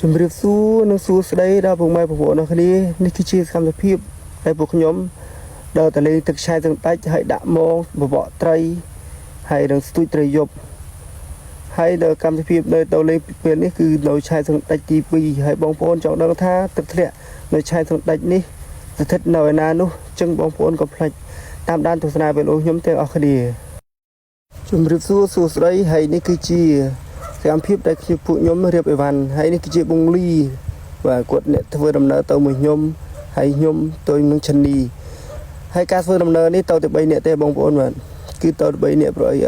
ជំរាបសួរនិងសួស្តីដល់ពុកម៉ែបងប្អូនអ្នកគ្នានេះគឺជាសកម្មភាពដែលពួកខ្ញុំដើរទៅលេងទឹកឆែទាំងដាច់ហើយដាក់មងបបកត្រីហើយនឹងស្ទូចត្រីយប់ហើយដល់កម្មវិធីនៅទៅលេងពេលនេះគឺនៅឆែទាំងដាច់ទី2ហើយបងប្អូនចង់ដឹងថាទឹកធ្លាក់នៅឆែទាំងដាច់នេះស្ថិតនៅឯណានោះចឹងបងប្អូនកុំភ្លេចតាមដានទស្សនាវីដេអូខ្ញុំទាំងអស់គ្នាជំរាបសួរសួស្តីហើយនេះគឺជាសកម្មភាពដែលពួកខ្ញុំរៀបអីវ៉ាន់ហើយនេះគឺជាបងលីបាទគាត់អ្នកធ្វើដំណើរទៅមួយខ្ញុំហើយខ្ញុំទៅនឹងឈនីហើយការធ្វើដំណើរនេះទៅតែ3នាក់ទេបងប្អូនបាទគឺទៅ3នាក់ព្រោះអី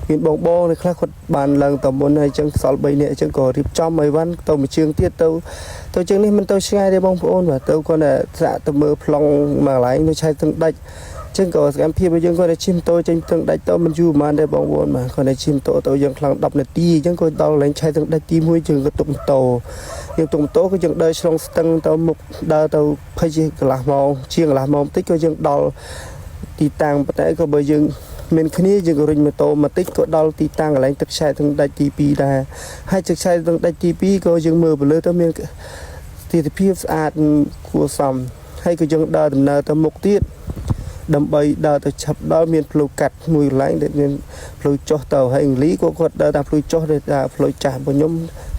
មានបងនៅខ្លះគាត់បានឡើងទៅមុនហើយចឹងសល់3នាក់ចឹងក៏រៀបចំអីវ៉ាន់ទៅមួយជើងទៀតទៅចឹងនេះមិនទៅឆ្ងាយទេបងប្អូនបាទទៅគាត់តែស្រាក់ទៅមើលប្លង់មកកន្លែងនៅឆៃទឹកដាច់ចឹងក៏សកម្មភាពរបស់យើងគាត់តែជិះម៉ូតូចេញទឹកដាច់ទៅមិនយូរប៉ុន្មានទេបងប្អូនបាទគាត់តែជិះម៉ូតូទៅយើងខ្លាំង10នាទីចឹងគាត់ដល់កន្លែងឆៃទឹកដាច់ទី1យើងក៏ទុកម៉ូតូយើងទុកម៉ូតូក៏យើងដើរឆ្លងស្ទឹងទៅមុខដើរទៅភ័យជាកន្លះម៉ោងជាងកន្លះម៉ោងបន្តិចក៏យើងដល់ទីតាំងប៉ុន្តែក៏បើយើងមានគ្នាយើងក៏រុញម៉ូតូមកតិចក៏ដល់ទីតាំងកន្លែងទឹកឆែទឹកដាច់ទី2ដែរហើយទឹកឆែទឹកដាច់ទី2ក៏យើងមើលទៅលើទៅមានស្ថិរភាពស្អាតគួរសមហើយក៏យើងដើរដំណើរទៅមុខទៀតដើម្បីដើរទៅឆាប់ដល់មានផ្លូវកាត់មួយកន្លែងដែលមានផ្លូវចុះទៅហើយអង់គ្លីក៏គាត់ដើរតាមផ្លូវចុះទៅតាមផ្លូវចាស់របស់ខ្ញុំ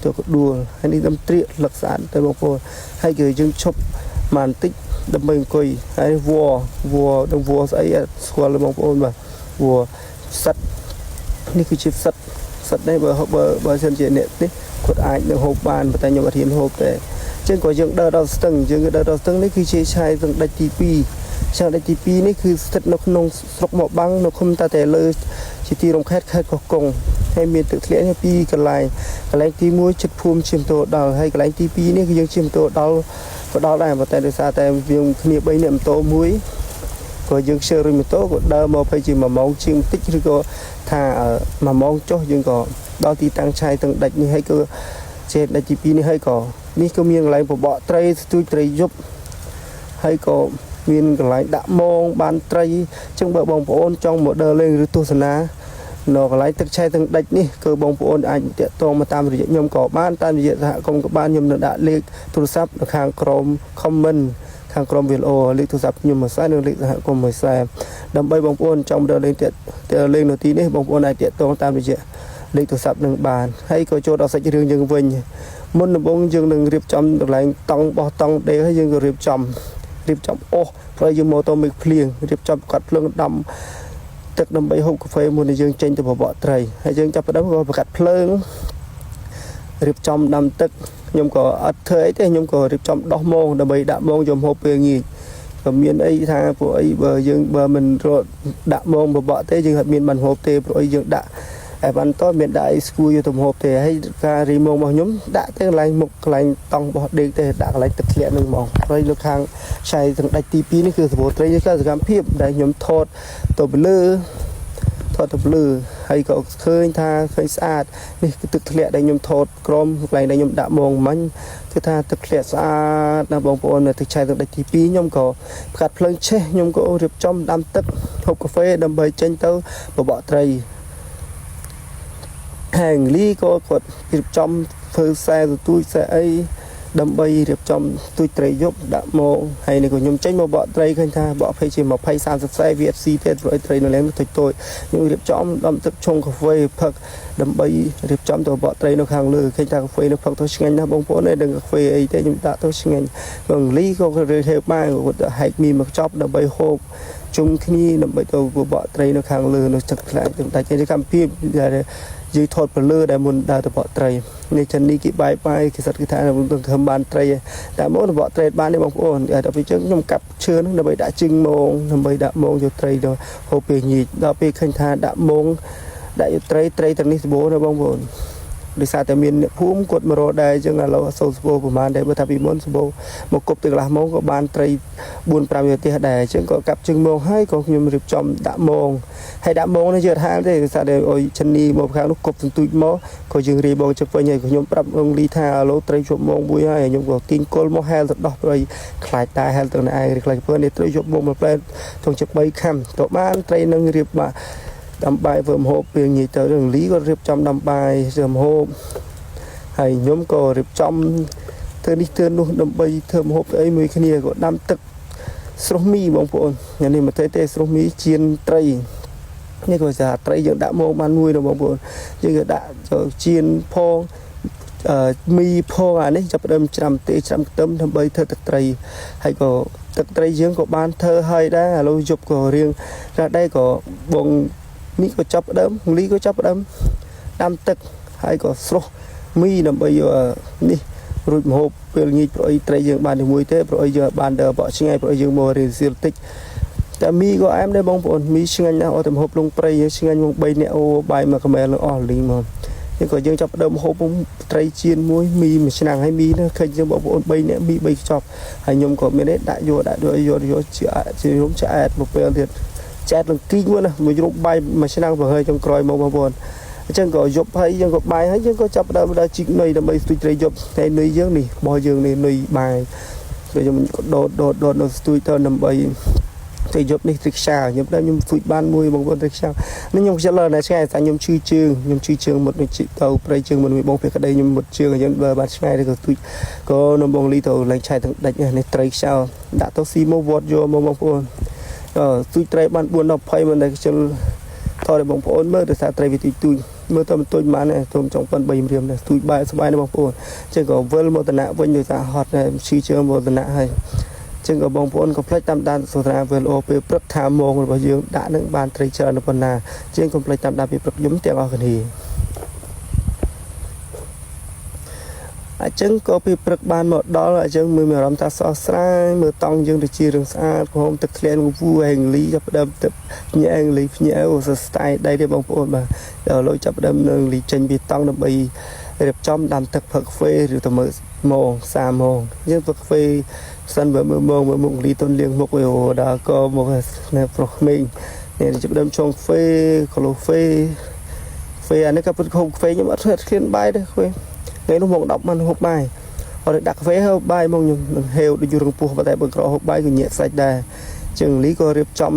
ទៅក៏ដួលហើយនេះដំត្រៀកលឹកស្អាតទៅបងប្អូនហើយគឺយើងឈប់មកបន្តិចដើម្បីអង្គុយហើយវ៉នឹងវ៉ស្អីស្គាល់បងប្អូនបាទវ៉សិតនេះគឺជាសិតដែរបើសិនជាអ្នកនេះគាត់អាចនឹងហូបបានតែខ្ញុំអត់ហ៊ានហូបទេអញ្ចឹងក៏យើងដើរដល់ស្ទឹងនេះគឺជាឆាយទឹកដាច់ទី2ឆាយដាច់ទី2នេះគឺស្ថិតនៅក្នុងស្រុកមកបាំងនៅឃុំតាតែលើជាទីរំខេតខេត្តកោះកុងហើយមានទឹកធ្លាក់នេះពីរកន្លែងទី1ជិតភូមិឈាមតោដល់ហើយកន្លែងទី2នេះគឺយើងឈាមតោដល់ក៏ដល់ដែរប៉ុន្តែដោយសារតែយើងគ្នា3នាក់ម៉ូតូមួយក៏យើងជិះរុញម៉ូតូក៏ដើរមកទៅជា1ម៉ោងជាងបន្តិចឬក៏ថា1ម៉ោងចុះយើងក៏ដល់ទីតាំងឆាយទឹកដាច់នេះហើយក៏ជាដាច់ទី2នេះហើយក៏នេះក៏មានកន្លែងបបកត្រីស្ទូចត្រីយប់ហើយក៏មានកន្លែងដាក់មងបានត្រីអញ្ចឹងបើបងប្អូនចង់មកដើរលេងឬទស្សនានៅកន្លែងទឹកឆែទឹកដាច់នេះគឺបងប្អូនអាចតាក់ទងមកតាមរយៈខ្ញុំក៏បានតាមរយៈសហគមន៍ក៏បានខ្ញុំនឹងដាក់លេខទូរស័ព្ទនៅខាងក្រោម comment ខាងក្រមវីដេអូលេខទូរស័ព្ទខ្ញុំមួយខ្សែនិងលេខសហគមន៍មួយខ្សែដើម្បីបងប្អូនចង់ដើរលេងលេងនៅទីនេះបងប្អូនអាចតាក់ទងតាមរយៈលេខទូរស័ព្ទនឹងបានហើយក៏ចូលដល់សាច់រឿងយើងវិញមុនដំបូងយើងនឹងរៀបចំកន្លែងតង់បោះតង់ដេកហើយយើងក៏រៀបចំអូសព្រោះយើងមកទៅមេឃភ្លៀងរៀបចំកាត់ភ្លើងដំទឹកដើម្បីហូបកាហ្វេមុននឹងយើងចេញទៅបបកត្រីហើយយើងចាប់ផ្ដើមក៏បង្កាត់ភ្លើងរៀបចំដាំទឹកខ្ញុំក៏អត់ធ្វើអីទេខ្ញុំក៏រៀបចំដោះមងដើម្បីដាក់មងចំហូបពេលងាយក៏មានអីថាពួកអីបើមិនរត់ដាក់មងបបកទេយើងអត់មានបានហូបទេព្រោះអីយើងដាក់ហើយបានតមានដាក់អីស្គួរយកទៅហូបទេហើយការរីមងរបស់ខ្ញុំដាក់ទៅកន្លែងមុខកន្លែងតង់របស់ដេកទេដាក់កន្លែងទឹកធ្លាក់នឹងហ្មងហើយនៅខាងឆៃទាំងដាច់ទី2នេះគឺសបោត្រីនេះគឺសកម្មភាពដែលខ្ញុំថតទៅលើហើយក៏ឃើញថាឃើញស្អាតនេះគឺទឹកធ្លាក់ដែលខ្ញុំថតក្រមកន្លែងដែលខ្ញុំដាក់មងមិញគឺថាទឹកធ្លាក់ស្អាតណាបងប្អូននៅទឹកឆៃទឹកដាច់ទី2ខ្ញុំក៏ផ្កាត់ភ្លើងឆេះខ្ញុំក៏រៀបចំដាំទឹកហូបកាហ្វេដើម្បីចេញទៅបបកត្រីហាងលីក៏គាត់រៀបចំធ្វើខ្សែទូចខ្សែអីដើម្បីរៀបចំទូចត្រីយប់ដាក់មកហើយនេះក៏ខ្ញុំចេញមកបកត្រីឃើញថាបកភ័យជា20 30ខ្សែ VFC ទេព្រោះត្រីនៅលេងតូចខ្ញុំរៀបចំដាំទឹកឆុងកាហ្វេផឹកដើម្បីរៀបចំទៅបកត្រីនៅខាងលើឃើញថាកាហ្វេនៅផឹកទៅឆ្ងាញ់ណាស់បងប្អូនឯងដឹងកាហ្វេអីទេខ្ញុំដាក់ទៅឆ្ងាញ់បងលីក៏រើហេបានគាត់ហែកមីមកចប់ដើម្បីហូបជុំគ្នាដើម្បីទៅបកត្រីនៅខាងលើនៅទឹកខ្លាចតែជាកម្មវិធីដែលយីថតពលឺដែលមុនដើរទៅបកត្រីនេះចិននេះគេបាយគេសិតគេថានឹងធ្វើបានត្រីតែមកបកត្រីបានទេបងប្អូនដល់ពេលចឹងខ្ញុំកាប់ឈើនឹងដើម្បីដាក់ជឹងមងដើម្បីដាក់មងយកត្រីទៅហូបពេលញីដល់ពេលឃើញថាដាក់មងដាក់យកត្រីទាំងនេះសបោណាបងប្អូនដោយសារតែមានអ្នកភូមិគាត់មករកដែរអញ្ចឹងឥឡូវសូវសបោប្រហែលដែរបើថាពីមុនសបោមកគប់ទៅកន្លះម៉ោងក៏បានត្រី4-5នាទីដែរអញ្ចឹងក៏កាប់ជើងមងហើយក៏ខ្ញុំរៀបចំដាក់មងហើយដាក់មងនេះយើងអត់ហាលទេដោយសារតែអុយឈិននីមកខាងនោះគប់សន្ទូចមកក៏យើងរីបងជិះវិញហើយក៏ខ្ញុំប្រាប់អង្គលីថាឥឡូវត្រីជាប់មងមួយហើយខ្ញុំក៏ទាញគល់មកហែលទៅដោះព្រៃខ្លាចតែហែលទៅឯងខ្លាចពើនេះត្រីជាប់មងមួយផ្លែទងជា3ខាំក៏បានត្រីនឹងរៀបបាទដាំបាយធ្វើម្ហូបពេលញីទៅរឿងលីក៏រៀបចំដាំបាយធ្វើម្ហូប ហើយខ្ញុំក៏រៀបចំធ្វើនេះធ្វើនោះដើម្បីធ្វើម្ហូបអីមួយគ្នាក៏ដាំទឹកស្រស់មីបងប្អូនញ៉ាំនេះមកទេស្រស់មីជៀនត្រីនេះក៏ថាត្រីយើងដាក់មកបានមួយដល់បងប្អូនយើងក៏ដាក់ជៀនផងមីផងអានេះចាប់ផ្ដើមច្រាំទេច្រាំខ្ទឹមដើម្បីធ្វើទឹកត្រីហើយក៏ទឹកត្រីយើងក៏បានធ្វើហើយដែរឥឡូវយប់ក៏រៀងរដែរក៏បងនេះក៏ចាប់ផ្ដើមលីក៏ចាប់ផ្ដើមដាំទឹកហើយក៏ស្រស់មីដើម្បីនេះរួចម្ហូបពេលងាយប្រអីត្រីយើងបានជាមួយទេប្រអីយើងបានដើរបកឆ្ងាយប្រអីយើងមករៀនសៀលតិចតែមីក៏អែមដែរបងប្អូនមីឆ្ងាញ់ណាស់អត់តែម្ហូបលងព្រៃឆ្ងាញ់មក3នាក់អូបាយមកកម្មែលអស់លីងមកនេះក៏យើងចាប់ផ្ដើមម្ហូបត្រីជៀនមួយមីមួយឆ្នាំងហើយមីនោះឃើញយើងបងប្អូន3នាក់មី3ខ្ចប់ហើយខ្ញុំក៏មានដាក់យកជាខ្ញុំឆ្អែតមកពេលទៀតឆ្អែតលង្គីងមកណាមួយរុំបាយមួយឆ្នាំងប្រហើចចុងក្រោយមកបងប្អូនអញ្ចឹងក៏យប់ហើយយើងក៏បាយហើយយើងក៏ចាប់ផ្ដើមដល់ជីកនុយដើម្បីស្ទូចត្រីយប់តែនុយយើងនេះរបស់យើងនេះនុយបាយគឺខ្ញុំក៏ដោតនៅស្ទូចទៅដើម្បីត្រីយប់នេះត្រីខ្យាខ្ញុំដល់ខ្ញុំស្ទូចបានមួយបងប្អូនត្រីខ្យានេះខ្ញុំខ្ជិលណាស់ឆ្ងាយតែខ្ញុំឈឺជើងមុតនឹងជីកទៅព្រៃជើងមុនមួយបងពេលក្តីខ្ញុំមុតជើងយើងបើបានឆ្ងាយទៅក៏ស្ទូចក៏នៅបងលីទៅឡើងឆៃទាំងដាច់នេះត្រីខ្យាដាក់ទៅស៊ីមកវត្តយកមកបងប្អូនស្ទូចត្រីបាន4ដល់20មិនដែលខ្ជិលថតឲ្យបងប្អូនមើលទៅថាត្រីវាទូចមើលទៅមិនទូចប៉ុន្មានទេទុំចង់ប៉ុន3រៀមដែរស្ទូចបាយស្បាយណាបងប្អូនចឹងក៏វិលមកតំណាក់វិញដោយសារហត់ដែរឈឺជើងមកតំណាក់ហើយចឹងក៏បងប្អូនក៏ផ្លេចតាមដានសូត្រាវិលអូពេលព្រឹកថាម៉ោងរបស់យើងដាក់នឹងបានត្រីច្រើនប៉ុណ្ណាចឹងកុំផ្លេចតាមដានពេលព្រឹកយំទាំងអស់គ្នាអញ្ចឹងក៏ពេលព្រឹកបានមកដល់អញ្ចឹងមើលមានអារម្មណ៍ថាស្រស់ស្រាយមើលតង់យើងទៅជារឿងស្អាតក្រហមទឹកធ្លាក់វូអេងលីចាប់ដើមទឹកញ៉ែអេងលីភ្ញាក់អូសស្ទាយដៃទេបងប្អូនបាទដល់លោកចាប់ដើមនឹងលីចេញពីតង់ដើម្បីរៀបចំដាំទឹកផឹកកាហ្វេឬទៅមើលម៉ោង30ម៉ោងយើងផឹកកាហ្វេសិនបើមើលម៉ោងមុខលីទុនលៀងមុខអូដល់ក៏មកនៅប្រុសក្មេងនេះចាប់ដើមឆុងកាហ្វេកាឡូហ្វេអានេះក៏ពុតខំកាហ្វេខ្ញុំអត់ឃ្លានបាយទេកាហ្វេថ្ងៃនោះម៉ោង10បានហូបបាយអត់ដាក់កាហ្វេហូបបាយមកខ្ញុំនឹងហេវដូចយូរងពោះតែបើក្រហូបបាយក៏ញាក់សាច់ដែរចឹងលីក៏រៀបចំ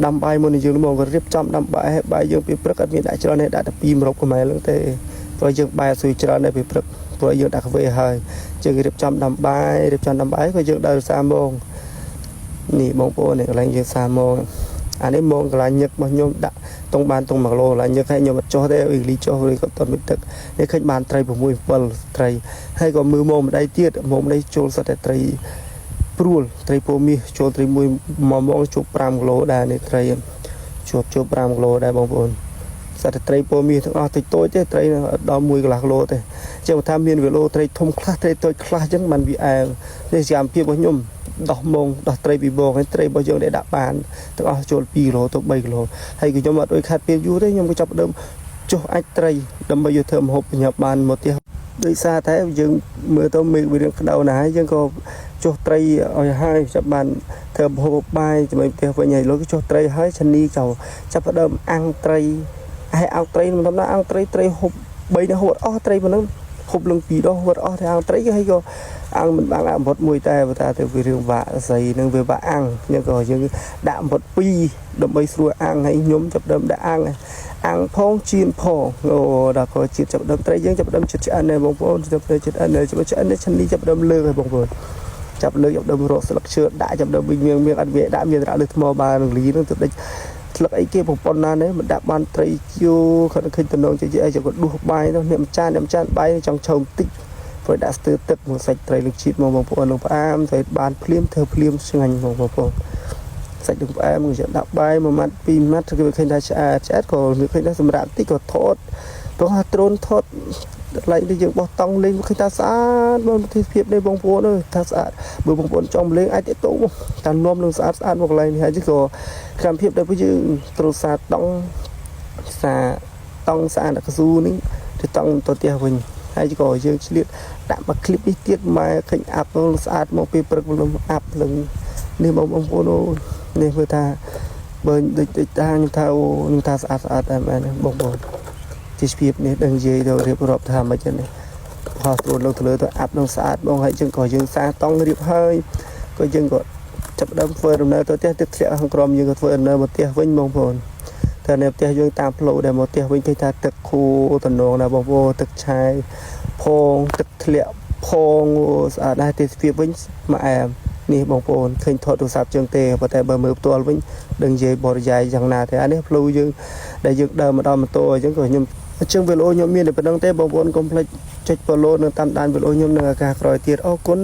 ដាំបាយមុនយើងមកក៏រៀបចំដាំបាយយើងពេលព្រឹកអត់មានដាក់ច្រើនទេដាក់តែ2ម្រប់កម្មែលហ្នឹងទេព្រោះយើងបាយអត់ស៊ុយច្រើនដែរពេលព្រឹកព្រោះយើងដាក់កាហ្វេហើយចឹងរៀបចំដាំបាយក៏យើងដល់30ម៉ោងនេះបងប្អូននេះកន្លែងយើង30ម៉ោងអានេះម៉ោងកន្លែងញឹករបស់ខ្ញុំដាក់តុងបានតុង1គីឡូកន្លែងញឹកឲ្យខ្ញុំអត់ចុះទេអ៊ីលីចុះឬក៏តន់មួយទឹកនេះឃើញបានត្រី6 7ត្រីហើយក៏មើលម៉ោងម្ដាយទៀតម៉ោងម្ដាយចូលសិតតែត្រីព្រួលត្រីពោមាសចូលត្រីមួយម៉ោងជួប5គីឡូដែរនេះត្រីជួប5គីឡូដែរបងប្អូនសត្វត្រីពោមាសទាំងអស់តិចតូចទេត្រីដល់1កន្លះគីឡូទេចឹងថាមានគីឡូត្រីធំខ្លះត្រីតូចខ្លះចឹងបានវាអែលនេះសកម្មភាពរបស់ខ្ញុំដោះម៉ោងដោះត្រីពីបងហើយត្រីរបស់យើងដែលដាក់បានទាំងអស់ចូល2គីឡូទៅ3គីឡូហើយក៏ខ្ញុំអត់ដូចខាត់ពេលយូរទេខ្ញុំក៏ចាប់ដើមចុះអាចត្រីដើម្បីយកធ្វើម្ហូបញ៉ាំបានមកទៀតដោយសារតែយើងមើលទៅមេឃវារៀងក្តៅណាស់ហើយយើងក៏ចុះត្រីឲ្យហើយចាប់បានធ្វើម្ហូបបាយជាមួយផ្ទះវិញហើយលោកចុះត្រីហើយឆានីចោលចាប់ដើមអាំងត្រីហើយអាំងត្រីមិនធម្មតាអាំងត្រីហូប3នាក់ហូបអស់ត្រីប៉ុណ្ណឹងហូបលឹង2ដងហូបអស់តែអាំងត្រីហើយក៏អាំងមិនបានអាំងបំផុតមួយតែបើថាទៅវារឿងវាក់ស្អីនឹងវាវាក់អាំងយើងក៏យើងដាក់បំផុត2ដើម្បីស្រួលអាំងហើយខ្ញុំចាប់ដើមដាក់អាំងផងជៀនផងអូដល់ក៏ជាតិចាប់ដើមត្រីយើងចាប់ដើមចិត្តឆ្អិនដែរបងប្អូនចាប់ចិត្តឆ្អិននេះឆានីចាប់ដើមលើកហើយបងប្អូនចាប់លើកចាប់ដើមរកស្លឹកឈើដាក់ចាប់ដើមវិញមានអត់វាដាក់មានដាក់លើថ្មបាននឹងលីនឹងទៅដេចស្លឹកអីគេប្រព័ន្ធណានេះមិនដាក់បានត្រីជូគាត់ឃើញតំណងជិះអីក៏ដួសបាយទៅអ្នកម្ចាស់បាយចង់ឆោមតិចព្រោះដាក់ស្ទើរទឹកមកសាច់ត្រីលើកជាតិមកបងប្អូននឹងផ្អាមទៅបានភ្លាមធ្វើភ្លាមឆ្ងាញ់បងប្អូនសាច់នឹងផ្អាមក៏ដាក់បាយ1ម៉ាត់2ម៉ាត់គឺឃើញថាឆ្អែតក៏ឃើញថាសម្រាប់តិចក៏ថតព្រោះថាដ្រូនថតឡៃនេះយើងបោះតង់លេងឃើញថាស្អាតបងប្រទេសភាពនេះបងប្អូនអើយថាស្អាតបើបងប្អូនចង់លេងអាចទៅតាមនាំនឹងស្អាតមកកន្លែងនេះហើយក៏កម្មភាពដែលយើងត្រូវសាតង់ស្អាតកស៊ូនេះទៅតង់ទៅផ្ទះវិញហើយក៏យើងឆ្លៀតដាក់មកคลิปនេះទៀតមកឃើញអាប់ស្អាតមកពេលព្រឹកលំអាប់នឹងនេះបងប្អូននេះមើលថាបើដូចតាខ្ញុំថាស្អាតតែមែនបងប្អូនទីស្ពាបនេះដឹងនិយាយទៅរៀបរាប់ថាមិនចឹងនេះផោះត្រួតលើទៅអាប់នឹងស្អាតបងហើយយើងក៏យើងសាតង់រៀបហើយក៏យើងក៏ចាប់ដើមធ្វើដំណើរទៅផ្ទះទឹកធ្លាក់ខាងក្រោមយើងក៏ធ្វើដំណើរមកផ្ទះវិញបងប្អូនតែនៅផ្ទះយើងតាមផ្លូវដែលមកផ្ទះវិញគេថាទឹកខូតំណងណាបងប្អូនទឹកឆាយផ ផងទឹកធ្លាក់ផងស្អាតដែរទេសភាពវិញមកអែមនេះបងប្អូនឃើញថតទូរស័ព្ទជើងទេប៉ុន្តែបើមើលផ្ទាល់វិញដឹងនិយាយបរិយាយយ៉ាងណាទេអានេះផ្លូវយើងដែលយើងដើរមកដល់ម៉ូតូអញ្ចឹងក៏ខ្ញុំអញ្ចឹងវីដេអូខ្ញុំមានតែប៉ុណ្្នឹងទេបងប្អូនកុំភ្លេចចុច follow និងតាមដានវីដេអូខ្ញុំនៅឱកាសក្រោយទៀតអរគុណ